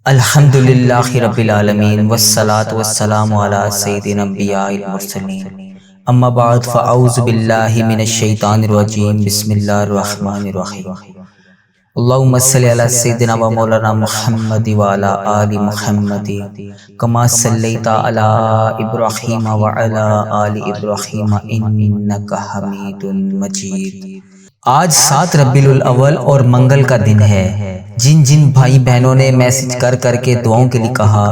الحمدللہ رب العالمین والصلاة والسلام علی سیدنا انبیاء المرسلین اما بعد فاعوذ باللہ من الشیطان الرجیم بسم اللہ الرحمن الرحیم اللہم صلی علی سیدنا و مولانا محمد وعلی آل محمد کما صلیت علی ابراہیم وعلی آل ابراہیم انکا حمید مجید۔ آج 7 ربیع الاول اور منگل کا دن ہے۔ جن جن بھائی بہنوں نے میسج کر کے دعاؤں کے لیے کہا،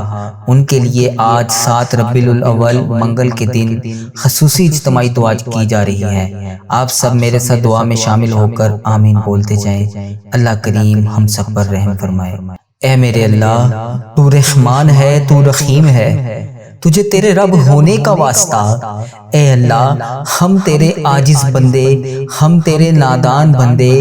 ان کے لیے آج 7 ربیع الاول منگل کے دن خصوصی اجتماعی دعا کی جا رہی ہے۔ آپ سب میرے ساتھ دعا میں شامل ہو کر آمین بولتے جائیں۔ اللہ کریم ہم سب پر رحم فرمائے۔ اے میرے اللہ، تو رحمان ہے، تو رحیم ہے، تجھے تیرے رب ہونے کا واسطہ۔ اے اللہ، ہم تیرے عاجز بندے، ہم تیرے نادان بندے،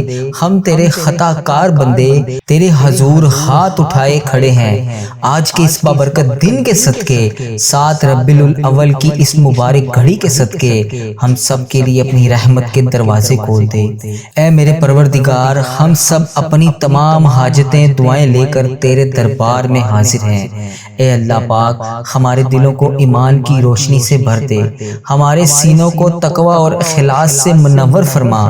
ہم تیرے خطا کار بندے تیرے حضور ہاتھ اٹھائے کھڑے ہیں۔ آج کے اس بابرکت دن کے صدقے، 7 ربیع الاول کی اس مبارک گھڑی کے صدقے ہم سب کے لیے اپنی رحمت کے دروازے کھول دے۔ اے میرے پروردگار، ہم سب اپنی تمام حاجتیں دعائیں لے کر تیرے دربار میں حاضر ہیں۔ اے اللہ پاک، ہمارے دلوں کو ایمان کی روشنی سے بھر دے، ہمارے سینوں کو تقوی اور اخلاص سے منور فرما۔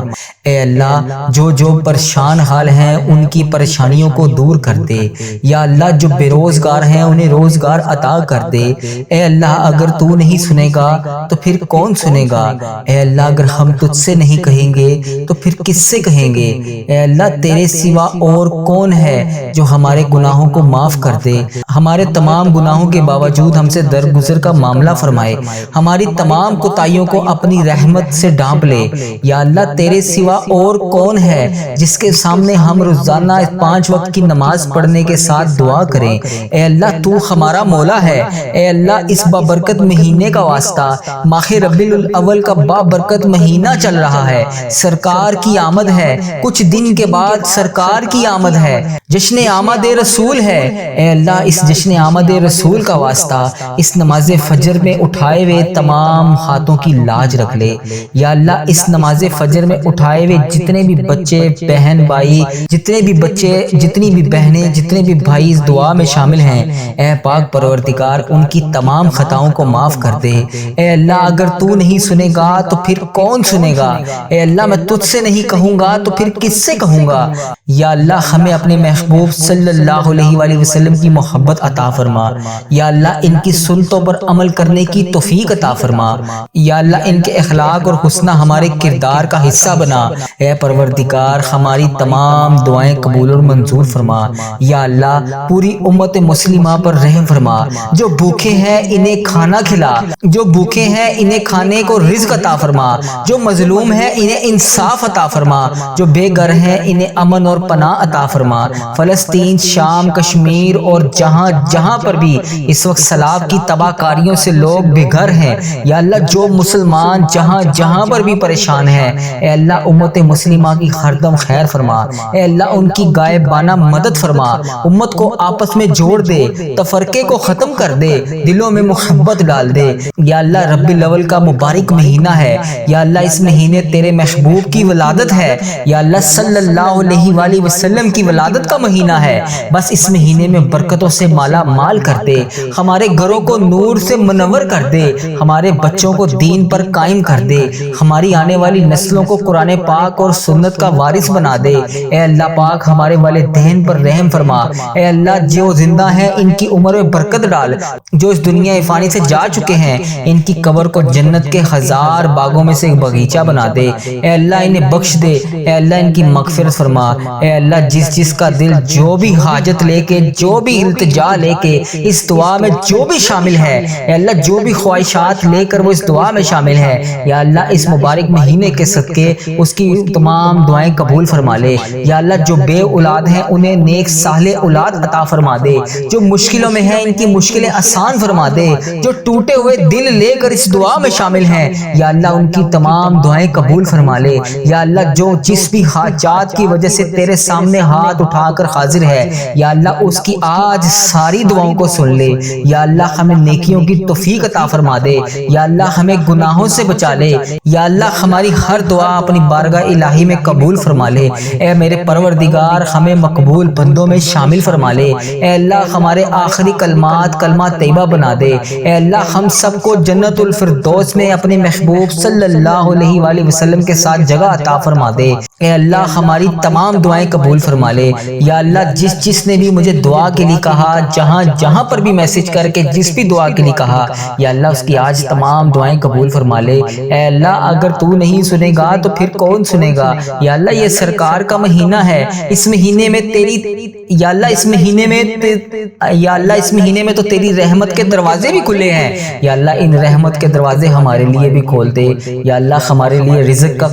اے اللہ، جو پریشان حال ہیں ان کی پریشانیوں کو دور کر دے۔ یا اللہ، جو بے روزگار ہیں انہیں روزگار عطا کر دے۔ اے اللہ، اگر تو نہیں سنے گا تو پھر کون سنے گا؟ اے اللہ، اگر ہم تجھ سے نہیں کہیں گے تو پھر کس سے کہیں گے؟ اے اللہ، تیرے سوا اور کون ہے جو ہمارے گناہوں کو معاف کر دے، ہمارے تمام گناہوں کے باوجود ہم سے درگزر کا معاملہ فرمائے، ہماری تمام کوتاہیوں کو اپنی رحمت سے ڈھانپ لے۔ یا اللہ، تیرے سوا اور کون ہے جس کے سامنے ہم روزانہ 5 وقت کی نماز پڑھنے کے ساتھ دعا کریں؟ اے اللہ، تو ہمارا مولا ہے۔ اے اللہ، اس بابرکت مہینے کا واسطہ، ماہ ربیع الاول کا بابرکت مہینہ چل رہا ہے، سرکار کی آمد ہے، کچھ دن کے بعد سرکار کی آمد ہے، جشن آمد رسول ہے۔ اے اللہ، اس جشن آمد رسول کا واسطہ اس نماز فجر میں اٹھائے ہوئے تمام ہاتھوں کی لاج رکھ لے۔ یا اللہ، اس نماز فجر میں اٹھائے ہوئے جتنے بھی بچے، بہن، بھائی، جتنے بھی بچے، جتنی بھی بہنیں، جتنے بھی بھائی اس دعا میں شامل ہیں، اے پاک پروردگار، ان کی تمام خطاؤں کو معاف کر دے۔ اے اللہ، اگر تو نہیں سنے گا تو پھر کون سنے گا؟ اے اللہ، میں تجھ سے نہیں کہوں گا تو پھر کس سے کہوں گا؟ یا اللہ، ہمیں اپنے محبوب صلی اللہ علیہ وآلہ وسلم کی محبت عطا فرما۔ یا اللہ، ان کی سنتوں پر عمل کرنے کی توفیق عطا فرما۔ یا اللہ، ان کے اخلاق اور حسنہ ہمارے کردار کا حصہ بنا۔ اے پروردگار، ہماری تمام دعائیں قبول اور منظور فرما۔ یا اللہ، پوری امت مسلمہ پر رحم فرما۔ جو بھوکے ہیں انہیں کھانا کھلا، جو بھوکے ہیں انہیں کھانے کو رزق عطا فرما، جو مظلوم ہیں انہیں انصاف عطا فرما، جو بے گھر ہیں انہیں امن اور پناہ عطا فرما۔ فلسطین، شام، کشمیر اور جہاں پر بھی اس وقت سیلاب کی تباہ کاریوں سے لوگ بے گھر ہیں، یا اللہ، جو مسلمان جہاں پر بھی پریشان ہیں، اے اللہ، امت مسلمہ کی ہر دم خیر فرما۔ اے اللہ، ان کی غائبانہ مدد فرما، امت کو آپس میں جوڑ دے، تفرقے کو ختم کر دے، دلوں میں محبت ڈال دے۔ یا اللہ، ربیع الاول کا مبارک مہینہ ہے، یا اللہ، اس مہینے تیرے محبوب کی ولادت ہے، یا اللہ، صلی اللہ علیہ وآلہ وسلم کی ولادت کا مہینہ ہے۔ بس اس مہینے میں برکتوں سے مالا مال کر دے، ہمارے گھروں کو نور سے منور کر دے، ہمارے بچوں کو دین پر قائم کر دے، ہماری آنے والی نسلوں کو قرآن پاک اور سنت کا وارث بنا دے۔ اے اللہ پاک، ہمارے والدین پر رحم فرما۔ اے اللہ، جو زندہ ہیں ان کی عمر میں برکت ڈال، جو اس دنیا فانی سے جا چکے ہیں ان کی قبر کو جنت کے 1000 باغوں میں سے ایک باغیچہ بنا دے۔ اے اللہ، انہیں بخش دے، اے اللہ، ان کی مغفرت فرما۔ اے اللہ، جس کا دل جو بھی حاجت لے کے، جو بھی التجا لے کے اس دعا میں جو بھی شامل ہے، اے اللہ، جو بھی خواہشات لے کر وہ اس دعا میں شامل ہے، یا اللہ، اس مبارک مہینے کے صدقے اس کی تمام دعائیں قبول فرما لے۔ یا اللہ، جو بے اولاد ہیں انہیں نیک صالح اولاد عطا فرما دے، جو مشکلوں میں ہیں ان کی مشکلیں آسان فرما دے، جو ٹوٹے ہوئے دل لے کر اس دعا میں شامل ہیں، یا اللہ، ان کی تمام دعائیں قبول فرما لے۔ یا اللہ، جو جس بھی حاجات کی وجہ سے تیرے سامنے ہاتھ اٹھا کر حاضر ہے، یا اللہ، اس کی آج ساری دعاؤں دعاؤں کو سن لے۔ یا اللہ ہمیں نیکیوں کی توفیق عطا فرما دے۔ یا اللہ ہمیں گناہوں سے بچا لے۔ یا اللہ ہماری ہر دعا اپنی بارگاہ الہی میں قبول فرما لے۔ اے میرے پروردگار ہمیں مقبول بندوں میں شامل فرما لے۔ اے اللہ ہمارے آخری کلمات کلمہ طیبہ بنا دے۔ اے اللہ ہم سب کو جنت الفردوس میں اپنے محبوب صلی اللہ علیہ وآلہ وسلم کے ساتھ جگہ عطا فرما دے۔ اے اللہ ہماری تمام دعائیں قبول فرما لے۔ یا اللہ جس نے بھی مجھے دعا کے لیے کہا، جہاں پر بھی میسج کر کے جس بھی دعا کے لیے کہا، یا اللہ اس کی آج تمام دعائیں قبول فرما لے۔ اے اللہ اگر تو نہیں سنے گا تو پھر کون سنے گا؟ یا اللہ یہ سرکار کا مہینہ ہے، اس مہینے میں یا اللہ اس مہینے میں تو تیری رحمت کے دروازے بھی کھلے ہیں۔ یا اللہ ان رحمت کے دروازے ہمارے لیے بھی کھول دے۔ یا اللہ ہمارے لیے رزق کا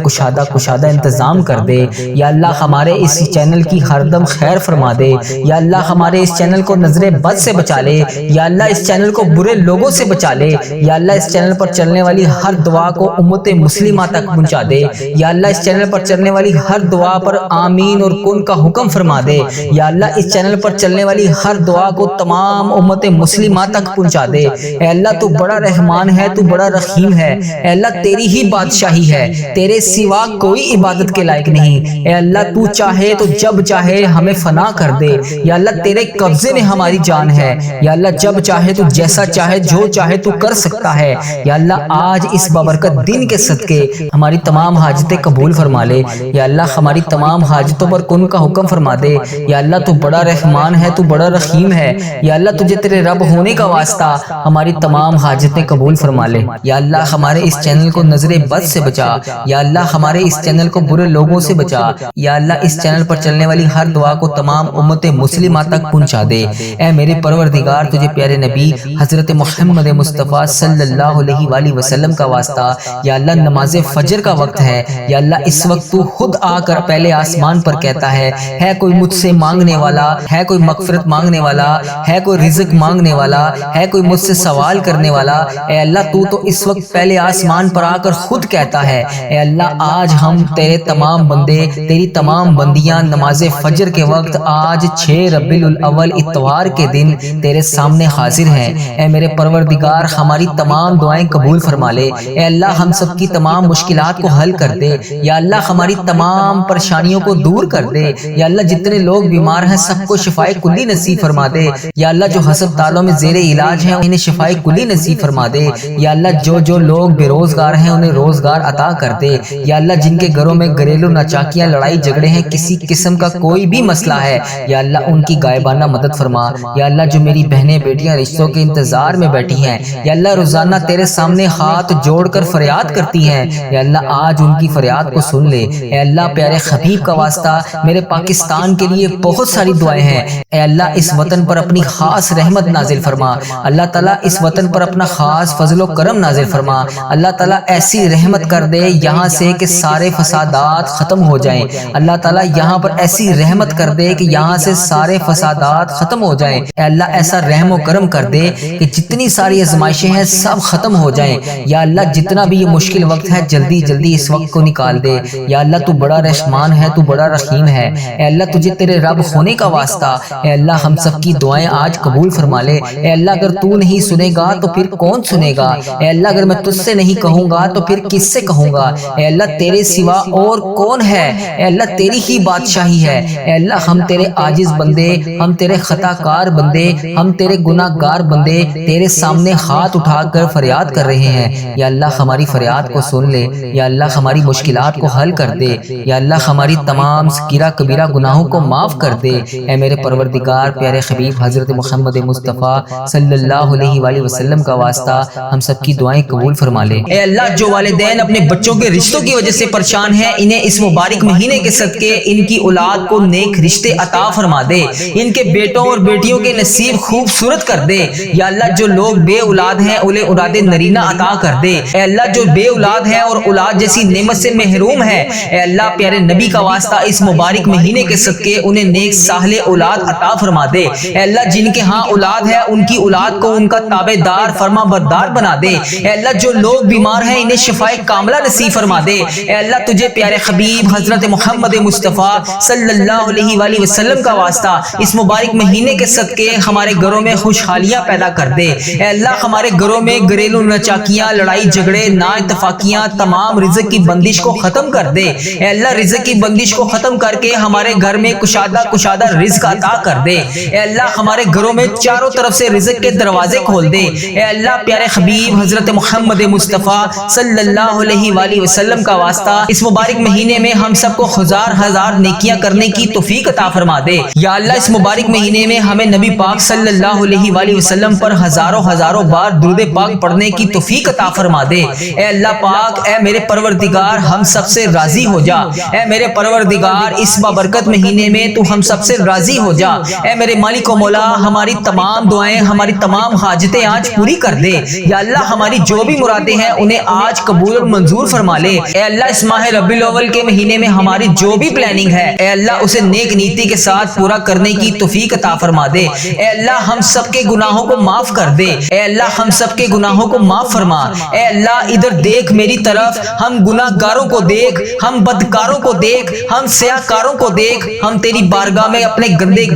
کشادہ انتظام کر دے۔ یا اللہ ہمارے اس چینل کی ہر دم خیر فرما دے۔ یا اللہ ہمارے اس چینل کو نظر بد سے بچا لے۔ یا اللہ اس چینل کو برے لوگوں سے بچا لے۔ یا اللہ اس چینل پر چلنے والی ہر دعا کو امت مسلمہ تک پہنچا دے۔ یا اللہ اس چینل پر چلنے والی ہر دعا پر آمین اور کن کا حکم فرما دے۔ یا اللہ اس چینل پر چلنے والی ہر دعا کو تمام امت مسلمہ تک پہنچا دے۔ اے اللہ تو بڑا رحمان ہے، تو بڑا رحیم ہے۔ اے اللہ تیری ہی بادشاہی ہے، تیرے سوا کوئی عبادت کے لائق نہیں۔ اے اللہ تو چاہے تو جب چاہے ہمیں فنا کر دے۔ یا اللہ تیرے قبضے میں ہماری جان ہے۔ یا اللہ جب چاہے تو جیسا چاہے جو چاہے تو کر سکتا ہے۔ یا اللہ آج اس بابرکت دن کے صدقے ہماری تمام حاجتیں قبول فرما لے۔ یا اللہ ہماری تمام حاجتوں پر کن کا حکم فرما دے۔ یا اللہ تو بڑا رحمان ہے، تو بڑا رحیم ہے۔ یا اللہ تجھے تیرے رب ہونے کا واسطہ ہماری تمام حاجتیں قبول فرما لے۔ یا اللہ ہمارے اس چینل کو نظر بد سے بچا۔ یا اللہ ہمارے اس چینل کو برے لوگوں سے بچا۔ یا اللہ اس چینل پر چلنے والی ہر دعا کو تمام امت مسلمہ تک پہنچا دے۔ اے میرے پروردگار تجھے پیارے نبی حضرت محمد مصطفیٰ صلی اللہ علیہ وآلہ وسلم کا واسطہ، یا اللہ نماز فجر کا وقت ہے۔ یا اللہ اس وقت تو خود آ کر پہلے آسمان پر کہتا ہے کوئی مجھ سے مانگنے والا ہے، کوئی مغفرت مانگنے والا ہے، کوئی رزق مانگنے والا ہے، کوئی مجھ سے سوال کرنے والا۔ اے اللہ تو اس وقت پہلے آسمان پر آ کر خود کہتا ہے۔ اے اللہ آج ہم تیرے تمام بندے، تیری تمام بندیاں نماز فجر کے وقت آج 6 ربیع الاول اتوار کے دن تیرے سامنے حاضر ہیں۔ اے میرے پروردگار ہماری تمام دعائیں قبول فرما لے۔ اے اللہ ہم سب کی تمام مشکلات کو حل کر دے۔ یا اللہ ہماری تمام پریشانیوں کو دور کر دے۔ یا اللہ جتنے لوگ بیمار ہیں سب کو شفائے کلی نصیب فرما دے۔ یا اللہ جو ہسپتالوں میں زیر علاج ہیں انہیں شفائے کلی نصیب فرما دے۔ یا اللہ جو لوگ بے روزگار ہیں انہیں روزگار عطا کر دے۔ یا اللہ جن کے گھروں میں گھریلو ناچاکیاں، لڑائی جھگڑے ہیں، کسی قسم کا کوئی بھی مسئلہ ہے، یا اللہ ان کی غائبانہ مدد فرما۔ یا اللہ جو میری بہنیں بیٹیاں رشتوں کے انتظار میں بیٹھی ہیں، یا اللہ روزانہ تیرے سامنے ہاتھ جوڑ کر فریاد کرتی ہیں، یا اللہ آج ان کی فریاد کو سن لے۔ اے اللہ پیارے حبیب کا واسطہ میرے پاکستان کے لیے بہت ساری دعائیں ہیں۔ اے اللہ اس وطن پر اپنی خاص رحمت نازل فرما۔ اللہ تعالیٰ اس وطن پر اپنا خاص فضل و کرم نازل فرما۔ اللہ تعالیٰ ایسی رحمت کر دے یہاں سے کہ سارے فسادات ختم ہو جائیں۔ اللہ تعالیٰ یہاں پر ایسی رحمت کر دے کہ یہاں سے سارے فسادات ختم ہو جائیں۔ اے اللہ ایسا رحم و کرم کر دے کہ جتنی ساری آزمائشیں ہیں سب ختم ہو جائیں۔ یا اللہ جتنا بھی یہ مشکل وقت ہے جلدی جلدی اس وقت کو نکال دے۔ یا اللہ تو بڑا رحمان ہے، تو بڑا رحیم ہے۔ اے اللہ تجھے تیرے رب ہونے کا واسطہ اے اللہ ہم سب کی دعائیں آج قبول فرما لے۔ اے اللہ اگر تو نہیں سنے گا تو پھر کون سنے گا؟ اے اللہ اگر میں تجھ سے نہیں کہوں گا تو پھر کس سے کہوں گا؟ اے اللہ تیرے سوا اور کون ہے؟ اے اللہ تیری ہی بادشاہی ہے۔ اے اللہ ہم تیرے عاجز بندے، ہم تیرے خطا کار بندے، ہم تیرے گناہ گار بندے تیرے سامنے ہاتھ اٹھا کر فریاد کر رہے ہیں۔ یا اللہ ہماری فریاد کو سن لے۔ یا اللہ ہماری مشکلات کو حل کر دے۔ یا اللہ ہماری تمام صغیرہ کبیرہ گناہوں کو معاف کر دے۔ اے میرے پروردگار پیارے حبیب حضرت محمد مصطفیٰ صلی اللہ علیہ وآلہ وسلم کا واسطہ ہم سب کی دعائیں قبول فرما لے۔ اے اللہ جو والدین اپنے بچوں کے رشتوں کی وجہ سے پریشان ہیں انہیں اس مبارک مہینے کے صدقے ان کی اولاد کو نیک رشتے عطا فرما دے۔ ان کے بیٹوں اور بیٹیوں کے نصیب خوبصورت کر دے۔ یا اللہ جو لوگ بے اولاد ہیں انہیں اولاد نرینہ عطا کر دے۔ اے اللہ جو بے اولاد ہیں اور اولاد جیسی نعمت سے محروم ہے، اے اللہ پیارے نبی کا واسطہ اس مبارک مہینے کے صدقے انہیں نیک صالح اولاد عطا فرما دے۔ اے اللہ جن کے ہاں اولاد ہے ان کی اولاد کو ان کا تابع دار فرما بردار بنا دے۔ اے اللہ جو لوگ بیمار ہیں انہیں شفائے کاملہ نصیب فرما دے۔ اے اللہ تجھے پیارے حبیب حبیب حضرت محمد مصطفیٰ صلی اللہ علیہ وآلہ وسلم کا واسطہ اس مبارک مہینے کے صدقے ہمارے گھروں میں خوشحالیاں پیدا کر دے۔ اے اللہ ہمارے گھروں میں گھریلو ناچاکیاں، لڑائی جھگڑے، نا اتفاقیاں، تمام رزق کی بندش کو ختم کر دے۔ اے اللہ رزق کی بندش کو ختم کر کے ہمارے گھر میں کشادہ رزق عطا کر دے۔ اے اللہ ہمارے گھروں میں چاروں طرف سے رزق کے دروازے کھول دے۔ اے اللہ پیارے حبیب حضرت محمد مصطفیٰ صلی اللہ علیہ وآلہ وسلم کا واسطہ اس مبارک مہینے میں ہم سب کو ہزار نیکیاں کرنے کی توفیق عطا فرما دے۔ یا اللہ اس مبارک مہینے میں ہمیں نبی پاک صلی اللہ علیہ وآلہ وسلم پر ہزاروں بار درود پاک پڑھنے کی توفیق عطا فرما دے۔ اے اللہ پاک، اے میرے پروردگار ہم سب سے راضی ہو جا۔ اے میرے پروردگار اس بابرکت مہینے میں تو ہم سب سے راضی ہو جا۔ اے میرے مالک و مولا ہماری تمام دعائیں، ہماری تمام حاجتیں آج پوری کر دے۔ یا اللہ ہماری جو بھی مرادیں ہیں انہیں آج قبول اور منظور فرما لے۔ اے اللہ اس ماہ ربیع الاول کے مہینے میں ہماری جو بھی پلاننگ ہے اے اللہ اسے نیک نیتی کے ساتھ پورا کرنے کی توفیق عطا فرما دے۔ اے اللہ ہم سب کے گناہوں کو معاف کر دے۔ اے اللہ ہم سب کے گناہوں کو معاف فرما۔ اے اللہ ادھر دیکھ میری طرف، ہم گناہ گاروں کو دیکھ، ہم بدکاروں کو دیکھ، ہم سیاہ کاروں کو دیکھ، ہم تیری بارگاہ میں اپنے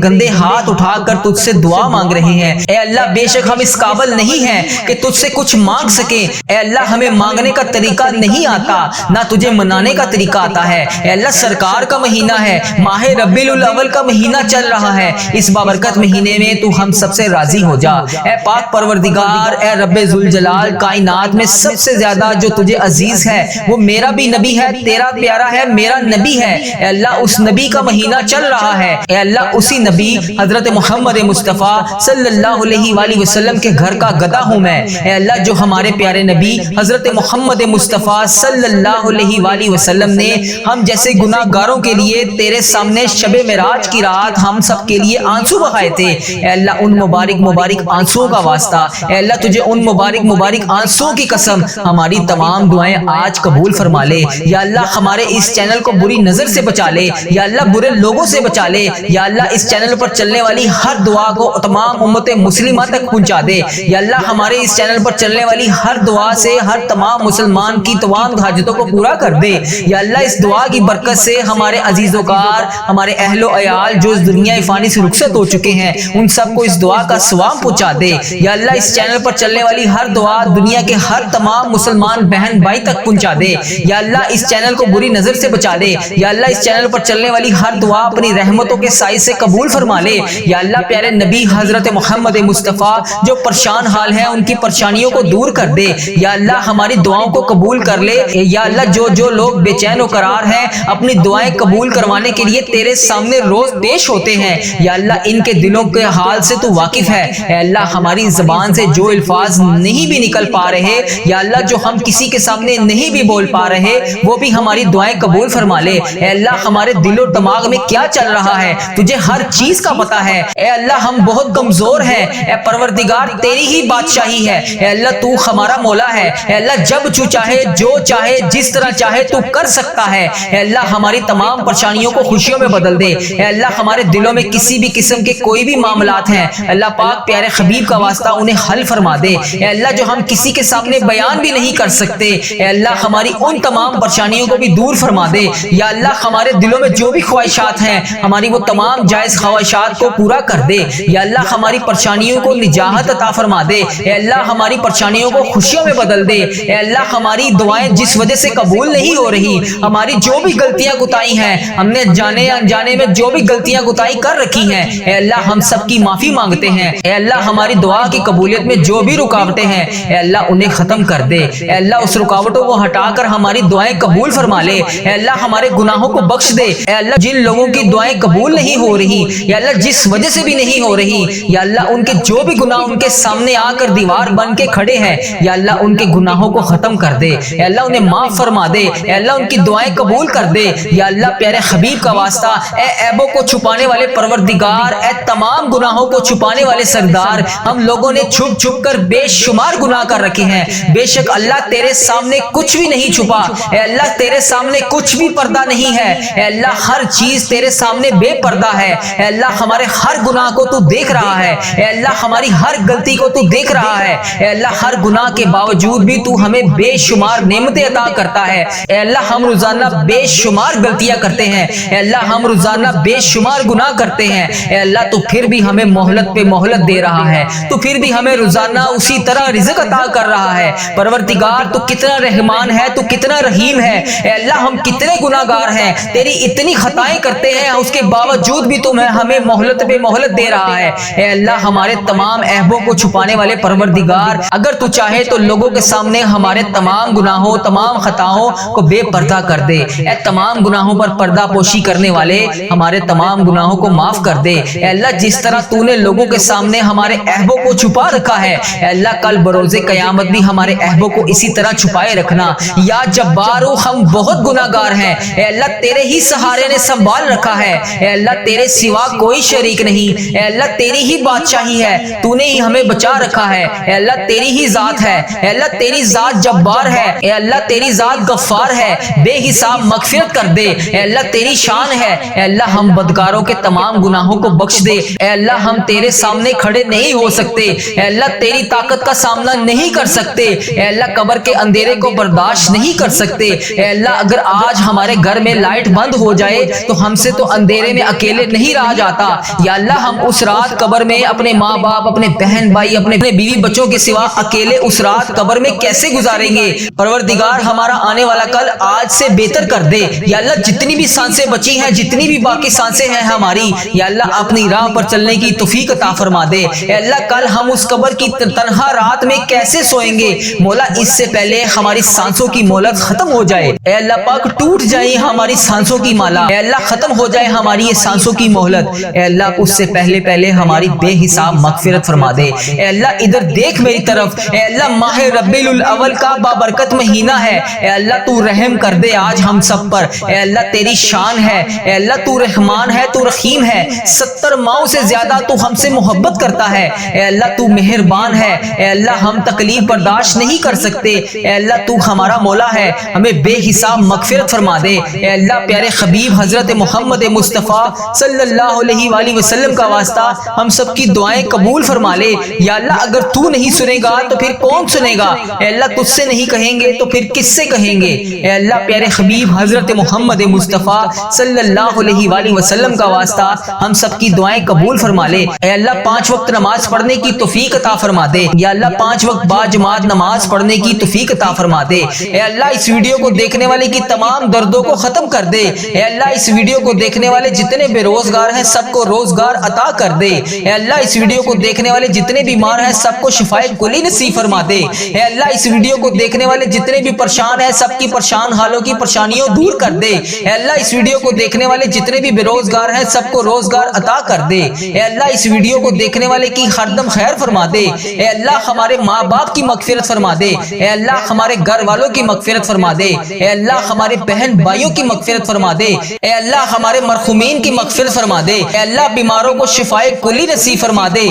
گندے ہاتھ اٹھا کر تجھ سے دعا مانگ رہے ہیں۔ اے اللہ بے شک ہم اس قابل نہیں ہیں کہ تجھ سے کچھ مانگ سکیں۔ اے اللہ ہمیں مانگنے کا طریقہ نہیں آتا، نہ تجھے منانے کا طریقہ آتا ہے۔ اے اللہ سرکار کا مہینہ ہے، ماہ ربیع الاول کا مہینہ چل رہا ہے، اس بابرکت مہینے میں تو ہم سب سے راضی ہو جا۔ اے پاک پروردگار، اے رب ذوالجلال، کائنات میں سب سے زیادہ جو تجھے عزیز ہے وہ میرا بھی نبی ہے، تیرا پیارا ہے، میرا نبی ہے۔ اے اللہ اس نبی کا مہینہ چل رہا ہے۔ اے اللہ اسی نبی حضرت محمد مصطفیٰ صلی اللہ علیہ وآلہ وسلم کے گھر کا گدا ہوں میں۔ اے اللہ جو ہمارے پیارے نبی حضرت محمد مصطفیٰ صلی اللہ علیہ وآلہ وسلم نے ہم جیسے گناہ گاروں کے لیے تیرے سامنے شب معراج کی رات ہم سب کے لیے آنسو بہائے تھے، اے اللہ ان مبارک آنسوؤں کا واسطہ، اے اللہ تجھے ان مبارک آنسوؤں کی قسم ہماری تمام دعائیں آج قبول فرما لے۔ یا اللہ ہمارے اس چینل کو بری نظر سے بچا لے، یا اللہ برے لوگوں سے بچا لے، یا اللہ اس چینل پر چلنے والی ہر دعا کو تمام امت مسلمہ تک پہنچا دے۔ یا اللہ ہمارے اس چینل پر چلنے والی ہر دعا سے ہر تمام مسلمان کی تمام حاجتوں کو پورا کر دے۔ یا اللہ اس دعا کی برکت سے ہمارے عزیز و کار، ہمارے اہل و عیال جو اس دنیا فانی سے رخصت ہو چکے ہیں ان سب کو اس دعا کا ثواب پہنچا دے۔ یا اللہ اس چینل پر چلنے والی ہر دعا دنیا کے ہر تمام مسلمان بہن بھائی تک پہنچا دے۔ یا اللہ اس چینل کو بری نظر سے بچا لے۔ یا اللہ اس چینل پر چلنے والی ہر دعا اپنی رحمتوں کے سائے سے قبول فرما لے۔ یا اللہ پیارے نبی حضرت محمد مصطفیٰ جو پریشان حال ہیں ان کی پریشانیوں کو دور کر دے۔ یا اللہ ہماری دعاؤں کو قبول کر لے۔ یا اللہ جو لوگ بے چین و قرار ہیں اپنی دعائیں قبول کروانے کے لیے تیرے سامنے روز پیش ہوتے ہیں، یا اللہ ان کے دلوں کے حال سے تو واقف ہے۔ اے اللہ ہماری زبان سے جو الفاظ نہیں بھی نکل پا رہے، یا اللہ جو ہم کسی کے سامنے نہیں بھی بول پا رہے وہ بھی ہماری دعائیں قبول فرما لے۔ اے اللہ ہمارے دل و دماغ میں کیا چل رہا ہے تجھے ہر چیز کا پتہ ہے۔ اے اللہ ہم بہت کمزور ہیں، اے پروردگار تیری ہی بادشاہی ہے۔ اے اللہ تو ہمارا مولا ہے۔ اے اللہ جب چاہے جو چاہے جس طرح چاہے تو کر سکتا ہے۔ اے اللہ ہماری تمام پریشانیوں کو خوشیوں میں بدل دے۔ اے اللہ ہمارے دلوں میں کسی بھی قسم کے کوئی بھی معاملات ہیں اللہ پاک پیارے حبیب کا واسطہ انہیں حل فرما دے۔ اے اللہ جو ہم کسی کے سامنے بیان بھی نہیں کر سکتے اے اللہ ہماری ان تمام پریشانیوں کو بھی دور فرما دے۔ یا اللہ ہمارے دلوں میں جو بھی خواہشات ہیں ہماری وہ تمام جائز خواہشات کو پورا کر دے۔ یا اللہ ہماری پریشانیوں کو نجات عطا فرما دے۔ اے اللہ ہماری پریشانیوں کو خوشیوں میں بدل دے۔ اے اللہ ہماری دعائیں جس وجہ سے قبول نہیں ہو رہی، ہماری جو بھی غلطیاں کوتاہی ہیں ہم نے جانے انجانے میں جو بھی غلطیاں کوتاہی کر رکھی ہیں اے اللہ ہم سب کی معافی مانگتے ہیں۔ اے اللہ ہماری دعا کی قبولیت میں جو بھی رکاوٹیں ہیں اے اللہ انہیں ختم کر دے۔ اے اللہ اس رکاوٹوں کو ہٹا کر ہماری دعائیں قبول فرما لے۔ اے اللہ ہمارے گناہوں کو بخش دے۔ اے اللہ جن لوگوں کی دعائیں قبول نہیں ہو رہی یا اللہ جس وجہ سے بھی نہیں ہو رہی یا اللہ ان کے جو بھی گناہ ان کے سامنے آ کر دیوار بن کے کھڑے ہیں یا اللہ ان کے گناہوں کو ختم کر دے۔ اے اللہ انہیں معاف فرما دے۔ اے اللہ ان کی دعائیں قبول کر دے۔ یا اللہ پیارے حبیب کا واسطہ اے عیبوں کو چھپانے والے پروردگار، اے تمام گناہوں کو چھپانے والے سردار، ہم لوگوں نے چھپ چھپ کر بے شمار گناہ کر رکھے ہیں۔ بے شک اللہ تیرے سامنے کچھ بھی نہیں چھپا۔ اے اللہ تیرے سامنے کچھ بھی پردہ نہیں ہے۔ اے اللہ ہر چیز تیرے سامنے بے پردہ ہے۔ اے اللہ ہمارے ہر گناہ کو تو دیکھ رہا ہے۔ اے اللہ ہماری ہر غلطی کو تو دیکھ رہا ہے۔ اے اللہ ہر گناہ کے باوجود بھی تو ہمیں بے شمار نعمتیں عطا کرتا ہے۔ اے اللہ ہم روزانہ روزانہ بے شمار غلطیاں کرتے ہیں، اے اللہ ہم روزانہ بے شمار گناہ کرتے ہیں، اے اللہ تو پھر بھی ہمیں مہلت پہ مہلت دے رہا ہے، تو پھر بھی ہمیں روزانہ اسی طرح رزق عطا کر رہا ہے۔ پروردگار تو کتنا رحمان ہے، تو کتنا رحیم ہے، اے اللہ ہم کتنے گناہ گار ہیں، تیری اتنی خطائیں کرتے ہیں، اس کے باوجود بھی تم ہمیں مہلت پہ مہلت دے رہا ہے۔ اے اللہ ہمارے تمام عیبوں کو چھپانے والے پروردگار، اگر تو چاہے تو لوگوں کے سامنے ہمارے تمام گناہوں تمام خطاؤں کو بے پردہ کر دے، اے تمام گناہوں پر پردہ پوشی کرنے والے ہمارے تمام گناہوں کو معاف کر دے۔ اے اللہ جس طرح تو نے لوگوں کے سامنے ہمارے عیبوں کو چھپا رکھا ہے، اے اللہ کل بروز قیامت بھی ہمارے عیبوں کو اسی طرح چھپائے رکھنا۔ یا جبارو ہم بہت گناہ گار ہیں، اے اللہ تیرے ہی سہارے نے سنبھال رکھا ہے، اے اللہ تیرے سوا کوئی شریک نہیں، اے اللہ تیری ہی بادشاہی ہے، تو نے ہی ہمیں بچا رکھا ہے، اے اللہ تیری ہی ذات ہے، اے اللہ تیری ذات جبار ہے، اے اللہ تیری ذات غفار ہے، بے حساب مغفرت کر دے، اے اللہ تیری شان ہے، اے اللہ ہم بدکاروں کے تمام گناہوں کو بخش دے، اے اللہ ہم تیرے سامنے کھڑے نہیں ہو سکتے، اے اللہ تیری طاقت کا سامنا نہیں کر سکتے، اے اللہ قبر کے اندھیرے کو برداشت نہیں کر سکتے، اے اللہ اگر آج ہمارے گھر میں لائٹ بند ہو جائے تو ہم سے تو اندھیرے میں اکیلے نہیں رہا جاتا، یا اللہ ہم اس رات قبر میں اپنے ماں باپ اپنے بہن بھائی اپنے بیوی بچوں کے سوا اکیلے اس رات قبر میں کیسے گزاریں گے؟ پروردگار ہمارا آنے والا کل آج سے بہتر کر دے، یا اللہ جتنی بھی سانسیں بچی ہیں جتنی بھی باقی سانسیں ہیں ہماری، یا اللہ اپنی راہ پر چلنے کی توفیق عطا فرما دے، اے اللہ کل ہم اس قبر کی تنہا رات میں کیسے سوئیں گے؟ مولا اس سے پہلے ہماری سانسوں کی مہلت ختم ہو جائے، اے اللہ پاک ٹوٹ جائے ہماری سانسوں کی مالا، اے اللہ ختم ہو جائے ہماری یہ سانسوں کی مہلت، اے اللہ اس سے پہلے ہماری بے حساب مغفرت فرما دے، اے اللہ ادھر دیکھ میری طرف، اے اللہ ماہ ربیع الاول کا بابرکت مہینہ ہے، اے اللہ تو رحم کر دے آج ہم سب پر، اے اللہ تیری شان ہے، اے اللہ تو رحمان ہے تو رحیم ہے، 70 ماؤں سے زیادہ تو ہم سے محبت کرتا ہے، اے اللہ تو مہربان ہے، اے اللہ ہم تکلیف برداشت نہیں کر سکتے، اے اللہ تو ہمارا مولا ہے، ہمیں بے حساب مغفرت فرما دے، اے اللہ پیارے حبیب حضرت محمد مصطفیٰ صلی اللہ علیہ وآلہ وسلم کا واسطہ ہم سب کی دعائیں قبول فرما لے، یا اللہ اگر تو نہیں سنے گا تو پھر کون سنے گا؟ اے اللہ تجھ سے نہیں کہیں گے تو پھر کس سے کہیں گے؟ اے اللہ پیارے حبیب حضرت محمد مصطفیٰ صلی اللہ علیہ وآلہ وسلم کا واسطہ ہم سب کی دعائیں قبول فرما لے، اے اللہ 5 وقت نماز پڑھنے کی توفیق عطا فرما دے، یا اللہ 5 وقت با جماعت نماز پڑھنے کی توفیق عطا فرما دے، اے اللہ اس ویڈیو کو دیکھنے والے کی تمام دردوں کو ختم کر دے، اے اللہ اس ویڈیو کو دیکھنے والے جتنے بے روزگار ہیں سب کو روزگار عطا کر دے، اے اللہ اس ویڈیو کو دیکھنے والے جتنے بیمار ہیں سب کو شفائے کلی نصیب فرما دے، اے اللہ اس ویڈیو کو دیکھنے والے جتنے بھی پریشان ہیں سب کی پریشان حالوں کی پریشانیوں دور کر دے، اے اللہ اس ویڈیو کو دیکھنے والے جتنے بھی بے روزگار ہیں سب کو روزگار عطا کر دے، اے اللہ اس ویڈیو کو دیکھنے والے کی ہر دم خیر فرما دے، اے اللہ ہمارے ماں باپ کی مغفرت فرما دے، اے اللہ ہمارے گھر والوں کی مغفرت فرما دے، اے اللہ ہمارے بہن بھائیوں کی مغفرت فرما دے، اے اللہ ہمارے مرحومین کی مغفرت فرما دے، اے اللہ بیماروں کو شفائے کلی نصیب فرما دے۔